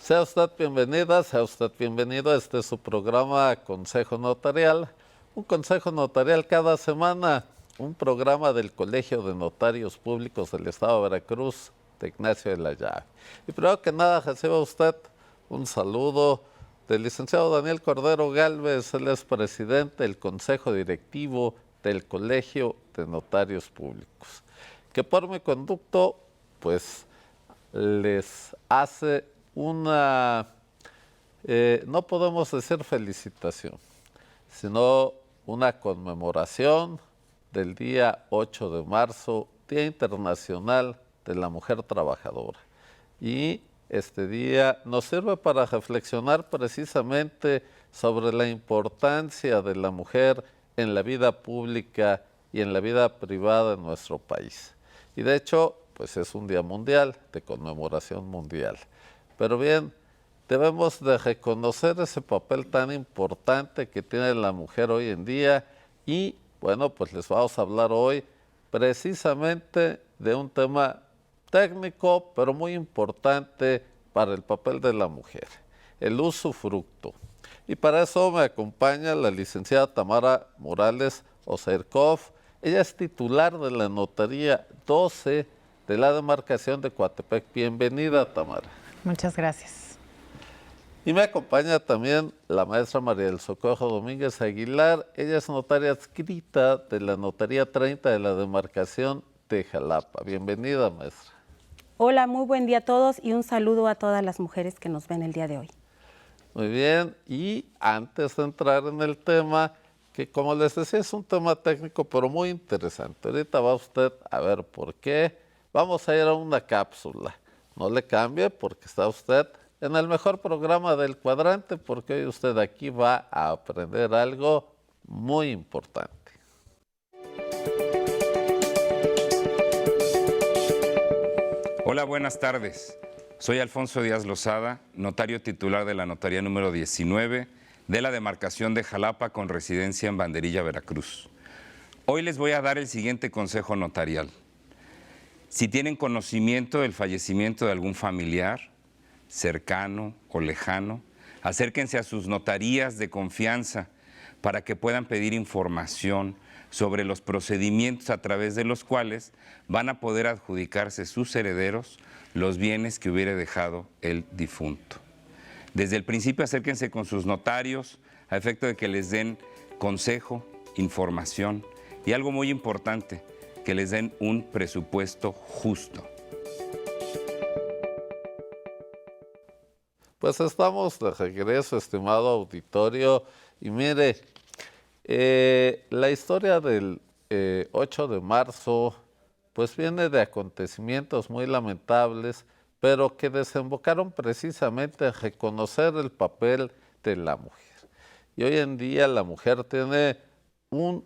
Sea usted bienvenida, sea usted bienvenido. Este es su programa Consejo Notarial. Un consejo notarial cada semana, un programa del Colegio de Notarios Públicos del Estado de Veracruz, de Ignacio de la Llave. Y primero que nada, reciba usted un saludo del licenciado Daniel Cordero Gálvez. Él es presidente del Consejo Directivo del Colegio de Notarios Públicos, que por mi conducto, pues, les hace una, no podemos decir felicitación, sino una conmemoración del día 8 de marzo, Día Internacional de la Mujer Trabajadora. Y este día nos sirve para reflexionar precisamente sobre la importancia de la mujer en la vida pública y en la vida privada de nuestro país. Y de hecho, pues es un día mundial, de conmemoración mundial. Pero bien, debemos de reconocer ese papel tan importante que tiene la mujer hoy en día y, bueno, pues les vamos a hablar hoy precisamente de un tema técnico, pero muy importante para el papel de la mujer, el usufructo. Y para eso me acompaña la licenciada Tamara Morales Oserkov. Ella es titular de la Notaría 12 de la demarcación de Coatepec. Bienvenida, Tamara. Muchas gracias. Y me acompaña también la maestra María del Socorro Domínguez Aguilar. Ella es notaria adscrita de la Notaría 30 de la demarcación de Jalapa. Bienvenida, maestra. Hola, muy buen día a todos y un saludo a todas las mujeres que nos ven el día de hoy. Muy bien, y antes de entrar en el tema, que como les decía es un tema técnico pero muy interesante. Ahorita va usted a ver por qué. Vamos a ir a una cápsula. No le cambie porque está usted en el mejor programa del cuadrante, porque hoy usted aquí va a aprender algo muy importante. Hola, buenas tardes. Soy Alfonso Díaz Lozada, notario titular de la Notaría número 19 de la demarcación de Jalapa con residencia en Banderilla, Veracruz. Hoy les voy a dar el siguiente consejo notarial. Si tienen conocimiento del fallecimiento de algún familiar, cercano o lejano, acérquense a sus notarías de confianza para que puedan pedir información sobre los procedimientos a través de los cuales van a poder adjudicarse sus herederos los bienes que hubiera dejado el difunto. Desde el principio acérquense con sus notarios a efecto de que les den consejo, información y algo muy importante, que les den un presupuesto justo. Pues estamos de regreso, estimado auditorio, y mire, la historia del 8 de marzo pues viene de acontecimientos muy lamentables, pero que desembocaron precisamente en reconocer el papel de la mujer. Y hoy en día la mujer tiene una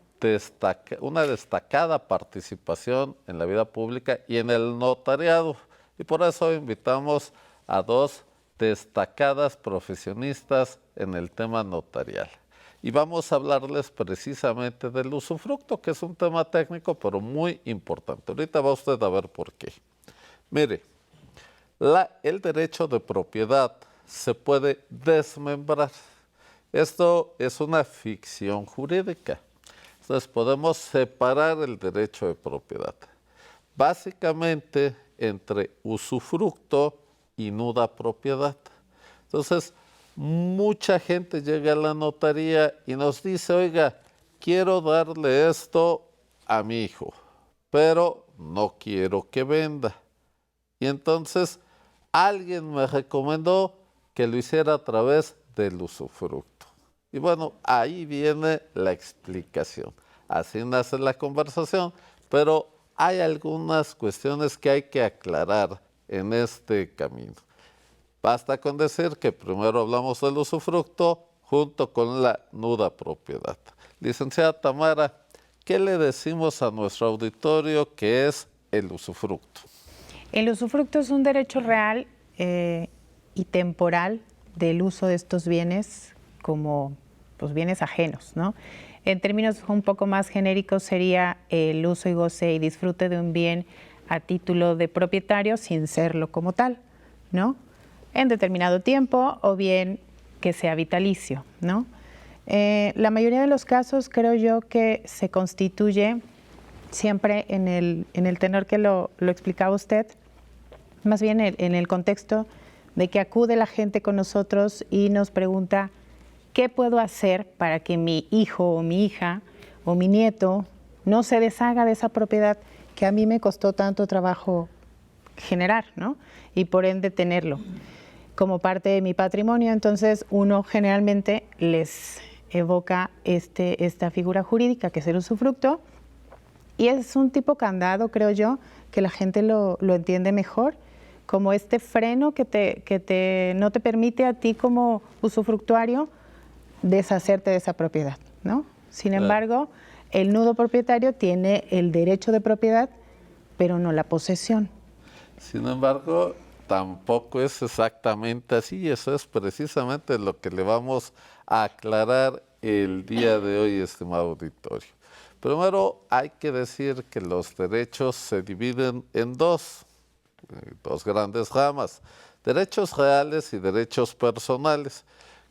destacada participación en la vida pública y en el notariado. Y por eso invitamos a dos destacadas profesionistas en el tema notarial. Y vamos a hablarles precisamente del usufructo, que es un tema técnico, pero muy importante. Ahorita va usted a ver por qué. Mire, el derecho de propiedad se puede desmembrar. Esto es una ficción jurídica. Entonces podemos separar el derecho de propiedad, básicamente entre usufructo y nuda propiedad. Entonces, mucha gente llega a la notaría y nos dice, oiga, quiero darle esto a mi hijo, pero no quiero que venda. Y entonces alguien me recomendó que lo hiciera a través del usufructo. Y bueno, ahí viene la explicación. Así nace la conversación, pero hay algunas cuestiones que hay que aclarar en este camino. Basta con decir que primero hablamos del usufructo junto con la nuda propiedad. Licenciada Tamara, ¿qué le decimos a nuestro auditorio que es el usufructo? El usufructo es un derecho real y temporal del uso de estos bienes como pues, bienes ajenos, ¿no? En términos un poco más genéricos sería el uso y goce y disfrute de un bien a título de propietario sin serlo como tal, ¿no? en determinado tiempo o bien que sea vitalicio, ¿no? La mayoría de los casos creo yo que se constituye siempre en el tenor que lo explicaba usted, más bien en el contexto de que acude la gente con nosotros y nos pregunta qué puedo hacer para que mi hijo o mi hija o mi nieto no se deshaga de esa propiedad que a mí me costó tanto trabajo generar, ¿no? Y por ende tenerlo como parte de mi patrimonio. Entonces uno generalmente les evoca esta figura jurídica que es el usufructo, y es un tipo candado, creo yo, que la gente lo entiende mejor, como este freno que no te permite a ti como usufructuario deshacerte de esa propiedad, ¿no? Sin embargo, el nudo propietario tiene el derecho de propiedad, pero no la posesión. Sin embargo, tampoco es exactamente así, eso es precisamente lo que le vamos a aclarar el día de hoy, estimado auditorio. Primero, hay que decir que los derechos se dividen en dos grandes ramas: derechos reales y derechos personales.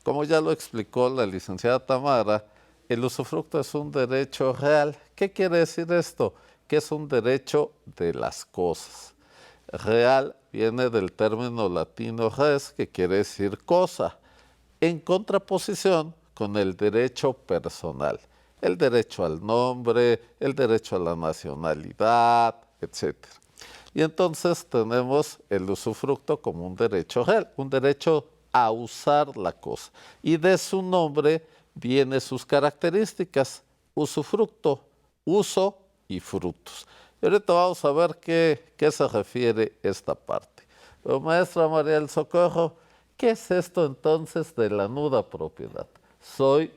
Como ya lo explicó la licenciada Tamara, el usufructo es un derecho real. ¿Qué quiere decir esto? Que es un derecho de las cosas. Real viene del término latino res, que quiere decir cosa, en contraposición con el derecho personal. El derecho al nombre, el derecho a la nacionalidad, etc. Y entonces tenemos el usufructo como un derecho real, un derecho a usar la cosa. Y de su nombre vienen sus características: usufructo, uso y frutos. Y ahorita vamos a ver qué se refiere esta parte. Pero maestra María del Socorro, ¿qué es esto entonces de la nuda propiedad? Soy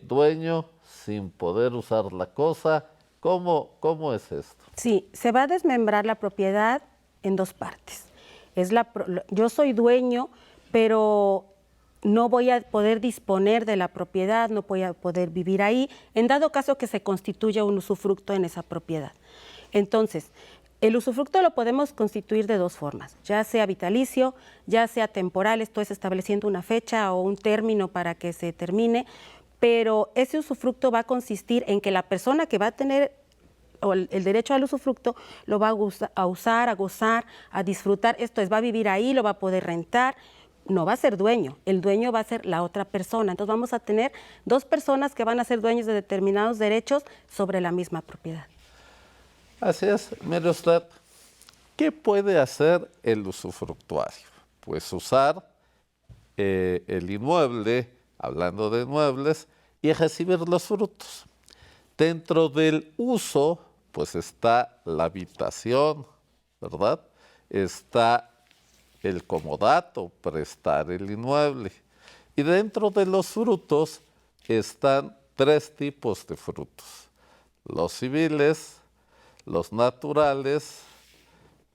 dueño sin poder usar la cosa. ¿Cómo es esto? Sí, se va a desmembrar la propiedad en dos partes. Yo soy dueño, pero no voy a poder disponer de la propiedad, no voy a poder vivir ahí, en dado caso que se constituya un usufructo en esa propiedad. Entonces, el usufructo lo podemos constituir de dos formas, ya sea vitalicio, ya sea temporal, esto es estableciendo una fecha o un término para que se termine, pero ese usufructo va a consistir en que la persona que va a tener el derecho al usufructo lo va a usar, a gozar, a disfrutar, esto es, va a vivir ahí, lo va a poder rentar, no va a ser dueño, el dueño va a ser la otra persona. Entonces vamos a tener dos personas que van a ser dueños de determinados derechos sobre la misma propiedad. Así es. Mire usted, ¿qué puede hacer el usufructuario? Pues usar el inmueble, hablando de inmuebles, y recibir los frutos. Dentro del uso, pues está la habitación, ¿verdad? Está el comodato, prestar el inmueble. Y dentro de los frutos están tres tipos de frutos: los civiles, los naturales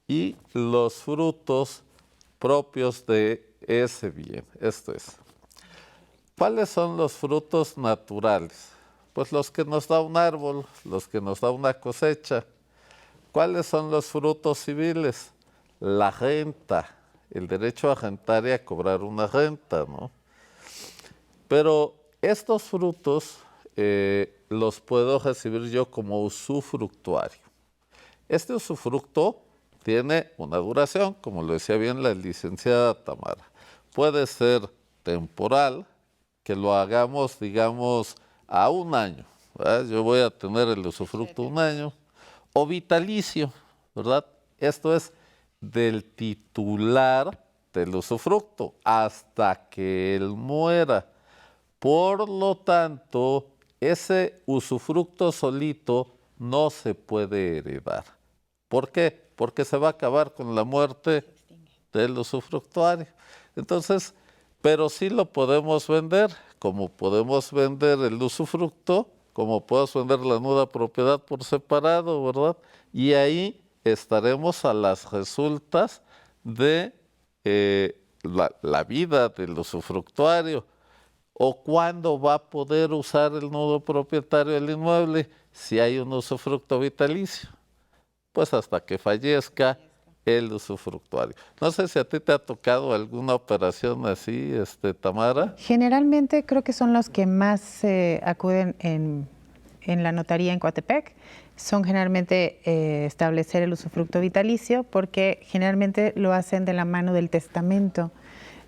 y los frutos propios de ese bien. Esto es, ¿cuáles son los frutos naturales? Pues los que nos da un árbol, los que nos da una cosecha. ¿Cuáles son los frutos civiles? La renta, el derecho a rentar y a cobrar una renta, ¿no? Pero estos frutos los puedo recibir yo como usufructuario. Este usufructo tiene una duración, como lo decía bien la licenciada Tamara. Puede ser temporal, que lo hagamos, digamos, a un año, ¿verdad? Yo voy a tener el usufructo un año, o vitalicio, ¿verdad? Esto es del titular del usufructo hasta que él muera. Por lo tanto, ese usufructo solito no se puede heredar. ¿Por qué? Porque se va a acabar con la muerte del usufructuario. Entonces, pero sí lo podemos vender, como podemos vender el usufructo, como podemos vender la nuda propiedad por separado, ¿verdad? Y ahí estaremos a las resultas de la vida del usufructuario. ¿O cuándo va a poder usar el nudo propietario del inmueble si hay un usufructo vitalicio? Pues hasta que fallezca el usufructuario. No sé si a ti te ha tocado alguna operación así, Tamara. Generalmente creo que son los que más acuden en la notaría en Coatepec. Son generalmente establecer el usufructo vitalicio porque generalmente lo hacen de la mano del testamento.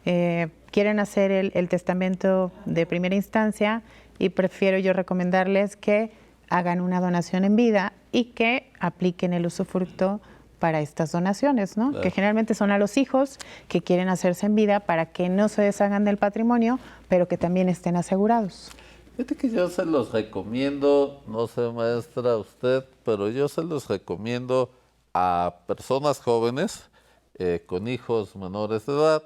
Quieren hacer el testamento de primera instancia y prefiero yo recomendarles que hagan una donación en vida y que apliquen el usufructo para estas donaciones, ¿no? Claro. Que generalmente son a los hijos que quieren hacerse en vida para que no se deshagan del patrimonio, pero que también estén asegurados. Fíjate que yo se los recomiendo, no sé, maestra, usted, pero yo se los recomiendo a personas jóvenes con hijos menores de edad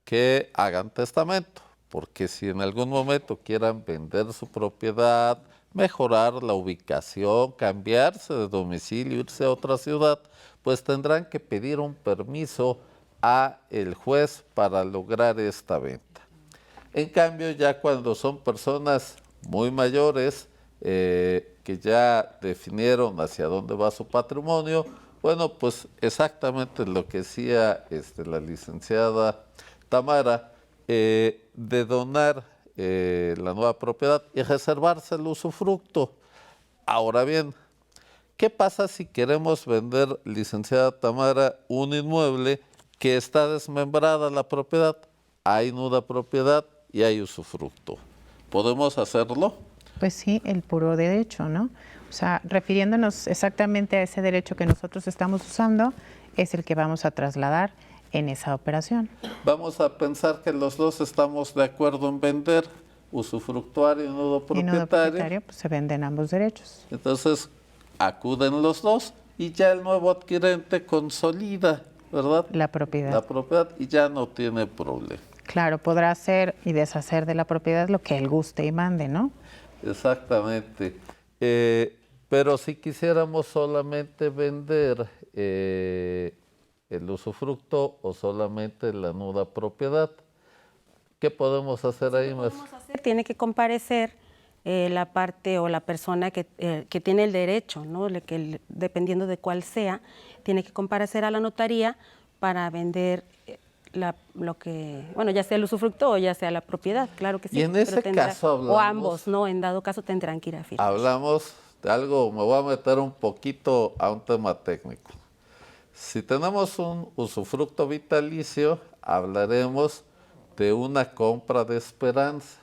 que hagan testamento, porque si en algún momento quieran vender su propiedad, mejorar la ubicación, cambiarse de domicilio, irse a otra ciudad, pues tendrán que pedir un permiso a el juez para lograr esta venta. En cambio, ya cuando son personas muy mayores que ya definieron hacia dónde va su patrimonio, bueno, pues exactamente lo que decía la licenciada Tamara, de donar la nueva propiedad y reservarse el usufructo. Ahora bien, ¿qué pasa si queremos vender, licenciada Tamara, un inmueble que está desmembrada la propiedad? Hay nuda propiedad y hay usufructo. ¿Podemos hacerlo? Pues sí, el puro derecho, ¿no? O sea, refiriéndonos exactamente a ese derecho que nosotros estamos usando, es el que vamos a trasladar en esa operación. Vamos a pensar que los dos estamos de acuerdo en vender usufructuario y nudo Y propietario. nudo propietario, pues se venden ambos derechos. Entonces, acuden los dos y ya el nuevo adquirente consolida, ¿verdad? La propiedad. La propiedad y ya no tiene problema. Claro, podrá hacer y deshacer de la propiedad lo que él guste y mande, ¿no? Exactamente. Pero si quisiéramos solamente vender el usufructo o solamente la nuda propiedad, ¿qué podemos hacer ahí más? Tiene que comparecer la parte o la persona que tiene el derecho, ¿no? Dependiendo de cuál sea, tiene que comparecer a la notaría para vender lo que, bueno, ya sea el usufructo o ya sea la propiedad, claro que sí. Y en ese caso hablamos, o ambos, ¿no? En dado caso tendrán que ir a firmar. Hablamos de algo, me voy a meter un poquito a un tema técnico. Si tenemos un usufructo vitalicio, hablaremos de una compra de esperanza,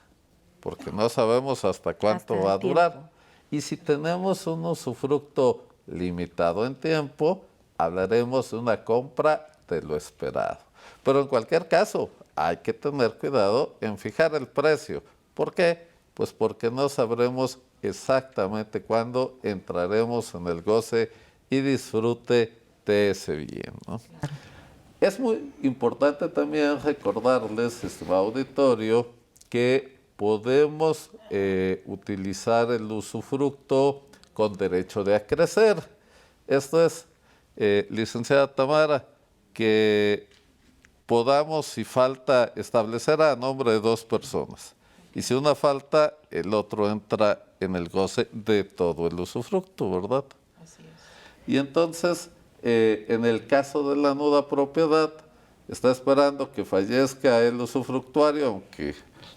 porque no sabemos hasta cuánto va a durar. Y si tenemos un usufructo limitado en tiempo, hablaremos de una compra de lo esperado. Pero en cualquier caso, hay que tener cuidado en fijar el precio. ¿Por qué? Pues porque no sabremos exactamente cuándo entraremos en el goce y disfrute de ese bien, ¿no? Es muy importante también recordarles, estimado auditorio, que podemos utilizar el usufructo con derecho de acrecer. Esto es, licenciada Tamara, que podamos, si falta, establecer a nombre de dos personas. Y si una falta, el otro entra en el goce de todo el usufructo, ¿verdad? Así es. Y entonces, en el caso de la nuda propiedad, está esperando que fallezca el usufructuario,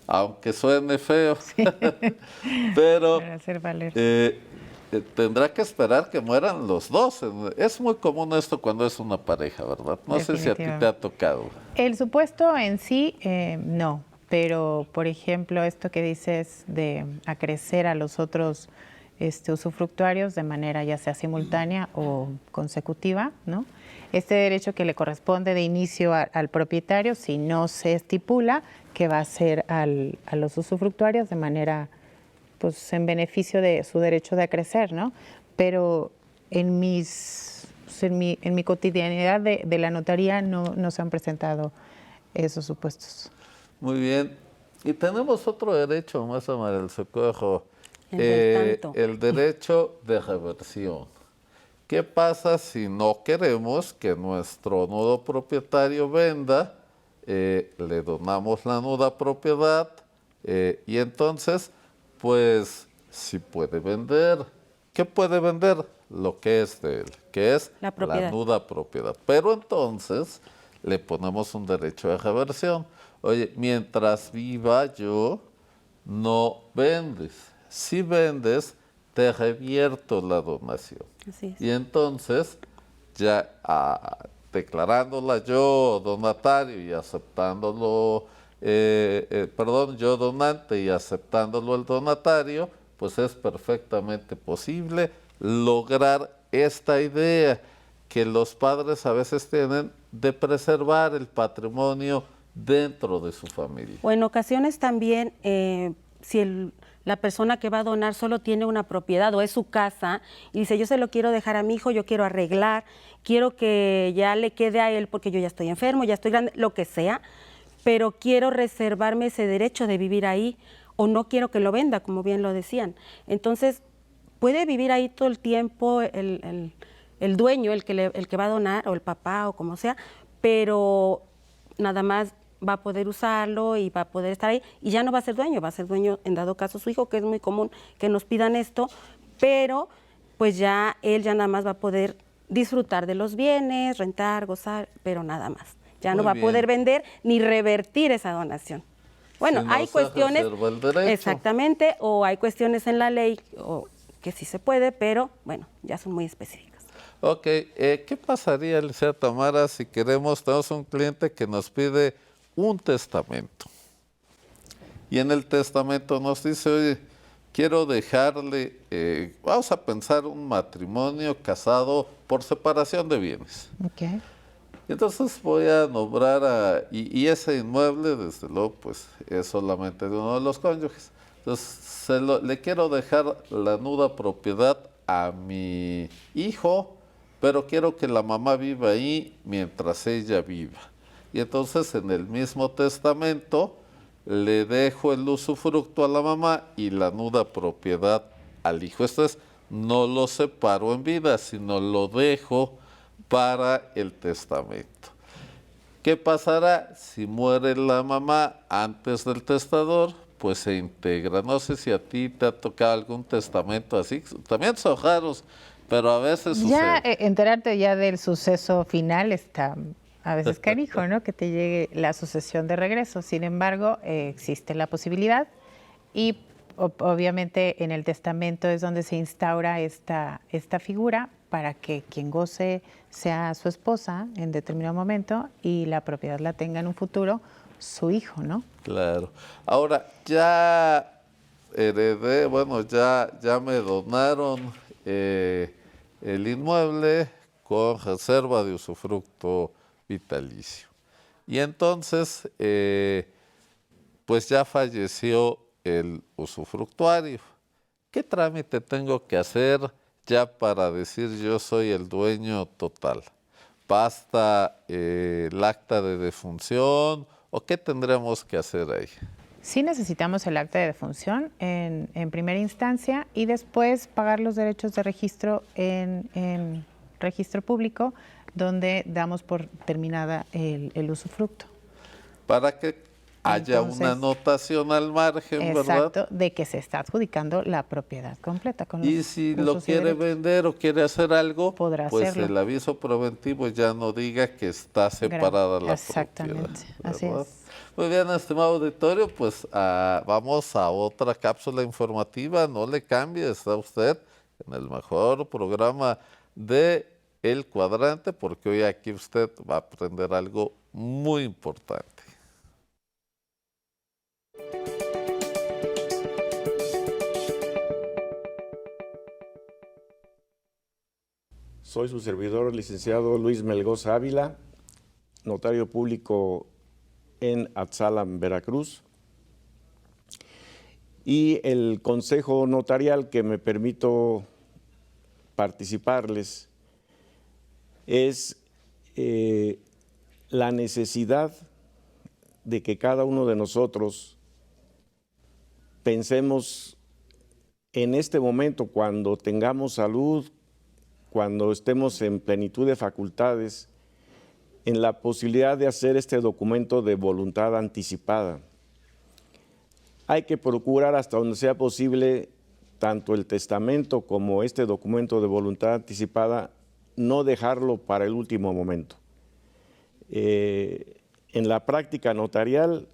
aunque suene feo, sí. Pero para hacer valer. Tendrá que esperar que mueran los dos. Es muy común esto cuando es una pareja, ¿verdad? No sé si a ti te ha tocado. El supuesto en sí, no. Pero, por ejemplo, esto que dices de acrecer a los otros usufructuarios de manera ya sea simultánea o consecutiva, ¿no? Este derecho que le corresponde de inicio al propietario, si no se estipula que va a ser a los usufructuarios de manera, pues, en beneficio de su derecho de acrecer, ¿no? Pero en mi cotidianidad de la notaría no se han presentado esos supuestos. Muy bien. Y tenemos otro derecho, maestra María del Socorro, el derecho de reversión. ¿Qué pasa si no queremos que nuestro nudo propietario venda? Le donamos la nuda propiedad y entonces, pues, si puede vender. ¿Qué puede vender? lo que es de él, que es La propiedad. la nuda propiedad. Pero entonces le ponemos un derecho de reversión. Oye, mientras viva yo, no vendes. Si vendes, te revierto la donación. Así es. Y entonces, ya declarándola yo donatario y aceptándolo, yo donante y aceptándolo el donatario, pues es perfectamente posible lograr esta idea que los padres a veces tienen de preservar el patrimonio dentro de su familia. O en ocasiones también, si la persona que va a donar solo tiene una propiedad o es su casa y dice, yo se lo quiero dejar a mi hijo, yo quiero arreglar, quiero que ya le quede a él porque yo ya estoy enfermo, ya estoy grande, lo que sea, pero quiero reservarme ese derecho de vivir ahí o no quiero que lo venda, como bien lo decían. Entonces, puede vivir ahí todo el tiempo el dueño, el que va a donar, o el papá, o como sea, pero nada más va a poder usarlo y va a poder estar ahí, y ya no va a ser dueño en dado caso su hijo, que es muy común que nos pidan esto, pero pues ya él ya nada más va a poder disfrutar de los bienes, rentar, gozar, pero nada más. Ya no Muy va a bien. poder vender ni revertir esa donación. Bueno, Si no hay se cuestiones, reserva el derecho. exactamente, o hay cuestiones en la ley que sí se puede, pero bueno, ya son muy específicas. Ok, ¿qué pasaría, Alicia Tamara, si tenemos un cliente que nos pide un testamento? Y en el testamento nos dice, oye, quiero dejarle, vamos a pensar un matrimonio casado por separación de bienes. Ok. Entonces voy a nombrar y ese inmueble, desde luego, pues es solamente de uno de los cónyuges. Entonces le quiero dejar la nuda propiedad a mi hijo, pero quiero que la mamá viva ahí mientras ella viva. Y entonces en el mismo testamento le dejo el usufructo a la mamá y la nuda propiedad al hijo. Esto es, no lo separo en vida, sino lo dejo para el testamento. ¿Qué pasará si muere la mamá antes del testador? Pues se integra. No sé si a ti te ha tocado algún testamento así. También son raros, pero a veces Ya sucede. enterarte ya del suceso final está a veces canijo, ¿no? Que te llegue la sucesión de regreso. Sin embargo, existe la posibilidad y obviamente en el testamento es donde se instaura esta figura para que quien goce sea su esposa en determinado momento y la propiedad la tenga en un futuro su hijo, ¿no? Claro. Ahora, ya heredé, bueno, ya me donaron el inmueble con reserva de usufructo vitalicio. Y entonces, pues ya falleció el usufructuario. ¿Qué trámite tengo que hacer ya para decir yo soy el dueño total? ¿Basta el acta de defunción o qué tendremos que hacer ahí? Sí necesitamos el acta de defunción en primera instancia y después pagar los derechos de registro en registro público, donde damos por terminada el usufructo. Para que haya Entonces, una anotación al margen, ¿verdad? Exacto, de que se está adjudicando la propiedad completa. Con Y los si lo usos y quiere derechos. vender o quiere hacer algo, Podrá pues hacerlo. el aviso preventivo ya no diga que está separada la Exactamente, propiedad. así ¿verdad? es. Muy bien, estimado auditorio, pues vamos a otra cápsula informativa. No le cambie, está usted en el mejor programa de El Cuadrante, porque hoy aquí usted va a aprender algo muy importante. Soy su servidor, licenciado Luis Melgoza Ávila, notario público en Atzalan, Veracruz. Y el consejo notarial que me permito participarles es la necesidad de que cada uno de nosotros pensemos en este momento, cuando tengamos salud, cuando estemos en plenitud de facultades, en la posibilidad de hacer este documento de voluntad anticipada. Hay que procurar hasta donde sea posible tanto el testamento como este documento de voluntad anticipada, no dejarlo para el último momento. En la práctica notarial,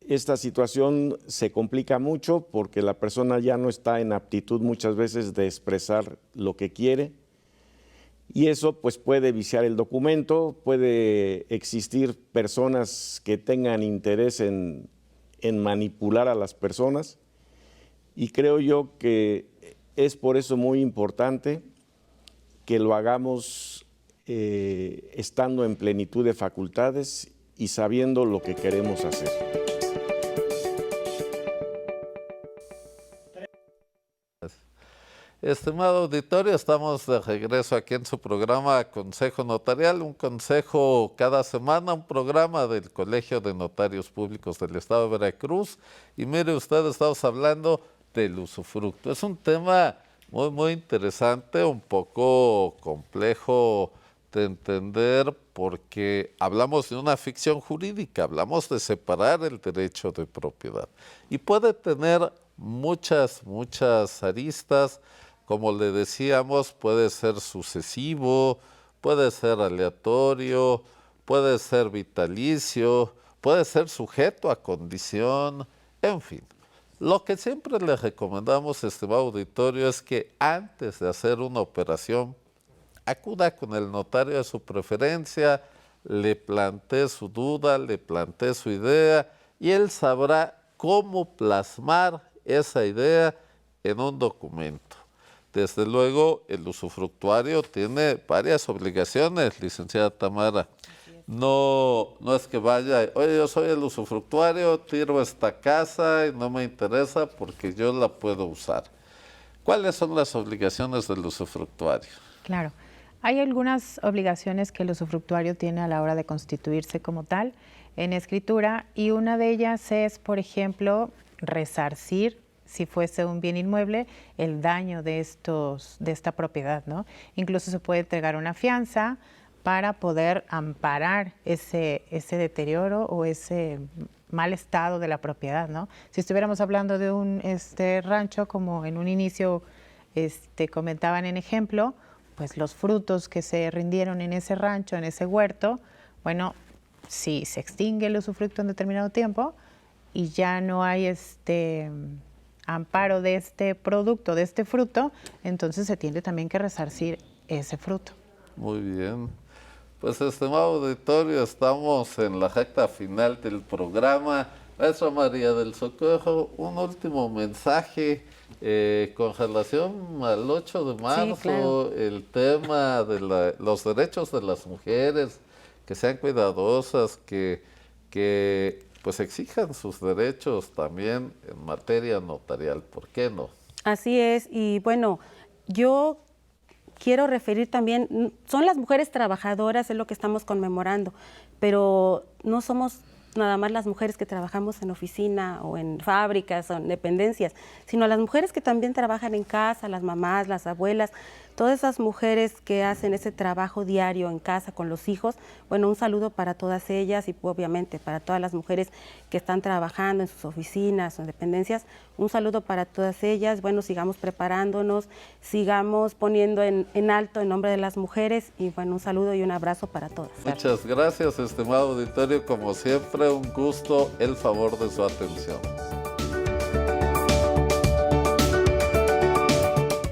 esta situación se complica mucho porque la persona ya no está en aptitud muchas veces de expresar lo que quiere, y eso pues puede viciar el documento, puede existir personas que tengan interés en manipular a las personas, y creo yo que es por eso muy importante que lo hagamos estando en plenitud de facultades y sabiendo lo que queremos hacer. Estimado auditorio, estamos de regreso aquí en su programa Consejo Notarial, un consejo cada semana, un programa del Colegio de Notarios Públicos del Estado de Veracruz. Y mire usted, estamos hablando del usufructo. Es un tema muy interesante, un poco complejo de entender porque hablamos de una ficción jurídica, hablamos de separar el derecho de propiedad. Y puede tener muchas aristas. Como le decíamos, puede ser sucesivo, puede ser aleatorio, puede ser vitalicio, puede ser sujeto a condición, en fin. Lo que siempre le recomendamos, estimado auditorio, es que antes de hacer una operación, acuda con el notario de su preferencia, le plantee su duda, le plantee su idea, y él sabrá cómo plasmar esa idea en un documento. Desde luego, el usufructuario tiene varias obligaciones, licenciada Tamara. No es que vaya, oye, yo soy el usufructuario, tiro esta casa y no me interesa porque yo la puedo usar. ¿Cuáles son las obligaciones del usufructuario? Claro. Hay algunas obligaciones que el usufructuario tiene a la hora de constituirse como tal en escritura, y una de ellas es, por ejemplo, resarcir, si fuese un bien inmueble, el daño de esta propiedad, ¿no? Incluso se puede entregar una fianza para poder amparar ese deterioro o ese mal estado de la propiedad, ¿no? Si estuviéramos hablando de un rancho, como en un inicio comentaban en ejemplo, pues los frutos que se rindieron en ese rancho, en ese huerto, bueno, si se extingue el usufructo en determinado tiempo y ya no hay amparo de este producto, de este fruto, entonces se tiene también que resarcir ese fruto. Muy bien. Pues, estimado auditorio, estamos en la recta final del programa. Maestra María del Socorro, un último mensaje con relación al 8 de marzo, Sí, claro. el tema de los derechos de las mujeres, que sean cuidadosas, que pues exijan sus derechos también en materia notarial. ¿Por qué no? Así es, y bueno, yo quiero referir también, son las mujeres trabajadoras, es lo que estamos conmemorando, pero no somos nada más las mujeres que trabajamos en oficina o en fábricas o en dependencias, sino las mujeres que también trabajan en casa, las mamás, las abuelas, todas esas mujeres que hacen ese trabajo diario en casa con los hijos. Bueno, un saludo para todas ellas y obviamente para todas las mujeres que están trabajando en sus oficinas o en dependencias. Un saludo para todas ellas. Bueno, sigamos preparándonos, sigamos poniendo en alto el nombre de las mujeres y bueno, un saludo y un abrazo para todas. Muchas gracias, estimado auditorio. Como siempre, un gusto, el favor de su atención.